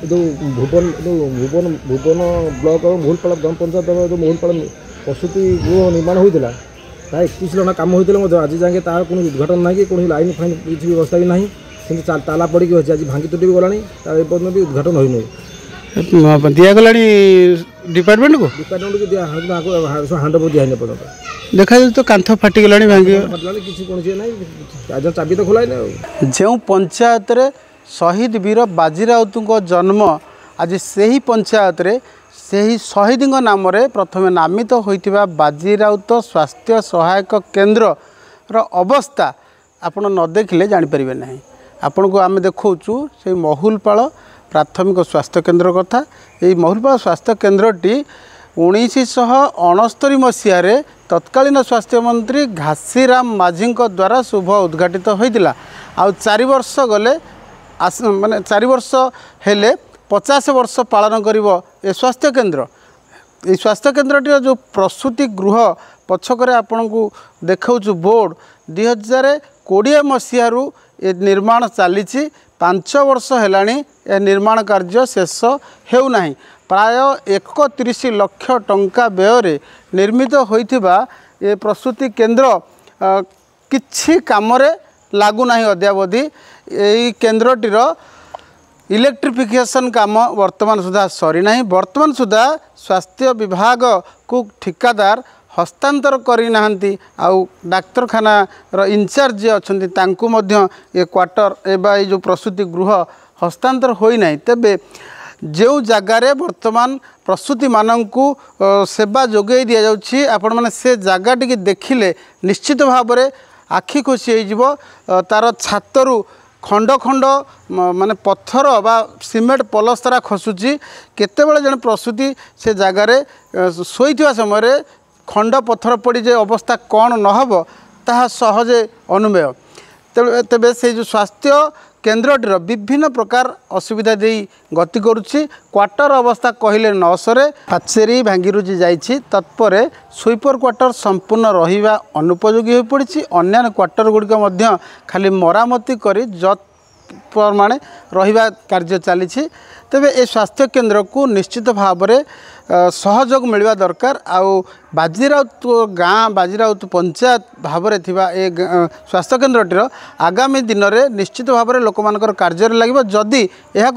जो भुवन जो भुवन भुवन ब्लॉक और मोहनपाड़ा ग्राम पंचायत जो मोहनपाड़ा प्रसूति गृह निर्माण होता है 21 लाख काम होता आज जाए तार कौन उद्घाटन ना कि कौन लाइन फाइन किसी व्यवस्था भी ना कि ताला पड़ी अच्छे आज भांगी तुटी भी गलानी पर्यटन भी उद्घाटन होना दिगला डिपार्टमेंट को दिया हांड ओवर दिया पर्यटन देखा तो कांथ फाटिगला भांगी किसी कौन ना आज चाबी तो खोला ना जो पंचायत शहीद वीर बाजी राउत जन्म आज से ही पंचायत रे से ही शहीद नाम प्रथम नामित होइतिबा बाजी राउत स्वास्थ्य सहायक केन्द्र अवस्था आपण न देखिले जानीपर ना आपण को आम देखु से महुलपाड़ प्राथमिक स्वास्थ्य केन्द्र कथा ये महुलपाड़ स्वास्थ्य केन्द्रटी 1969 मसीह तत्कालीन स्वास्थ्य मंत्री घासीराम माझी द्वारा शुभ उद्घाटित होता आ 4 वर्ष गले माने 4 वर्ष हेले 50 वर्ष पालन करिब ए स्वास्थ्य केन्द्र। ये स्वास्थ्य केन्द्रटी जो प्रसूति गृह पछक आपण को देखाऊँ बोर्ड 2020 मसीह ये निर्माण चली 5 वर्ष हेलाणी ए निर्माण कार्य शेष हेउना प्राय 31 लाख टंका व्यय निर्मित होइथिबा ये प्रसूति केन्द्र किछि कामरे लागुना अद्यावधि यही केन्द्रटीर इलेक्ट्रिफिकेशन काम वर्तमान सुधा सरीना वर्तमान सुधा स्वास्थ्य विभाग को ठिकादार हस्तांतर करना आउ डाक्तरखाना इंचार्ज अच्छा ये क्वार्टर एवं जो प्रसूति गृह हस्तांतर होना तेबे जो जगार वर्तमान प्रसूति मानू सेवा जोगे दि जाऊँगी आपण मैंने से जगह देखिले निश्चित भाव में आखि खुशी हो तार छातरू खंड खंड माने पत्थर बा सीमेंट पलस्तरा खसुची केतेबेले जन प्रसूति से जगार शोइथिबा समय खंड पत्थर पड़ी जे अवस्था कौन नहब ताहा सहजे अनुमेय तेबे से जो स्वास्थ्य केन्द्रटीर विभिन्न प्रकार असुविधा दे गति करुच्ची क्वार्टर अवस्था कहले नसरे पाचेरी भांगीरुची जाइछि तत्पर स्वीपर क्वार्टर संपूर्ण रहिबा अनुपयोगी हो पड़ी अन्य क्वार्टर गुड़िक मध्य खाली मरामती करी जत प्रमाणे रहिबा कार्य चली तेबे ए स्वास्थ्य केन्द्र को निश्चित भाव में सहयोग मिलवा दरकार आउ बाजीराउत गाँ बाजीराउत पंचायत भाव में थिबा ए स्वास्थ्य केन्द्रटीर आगामी दिन में निश्चित भाव में लोक मानकर कार्य लगे जदि यह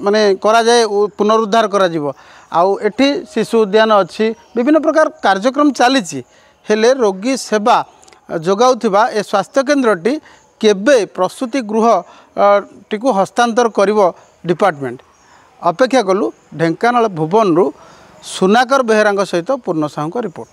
माने करा जाए पुनरुद्धार करा जिवो आउ एठी शिशु उद्यान अच्छी विभिन्न प्रकार कार्यक्रम चली हेले रोगी सेवा जोगाउथिबा ए स्वास्थ्य केन्द्रटी केबे प्रसूति गृह टिकु हस्तांतर करिवो डिपार्टमेंट अपेक्षा कलु ढेंकानाल भुवन सुनाकर बेहेरा सहित पूर्ण साहू रिपोर्ट।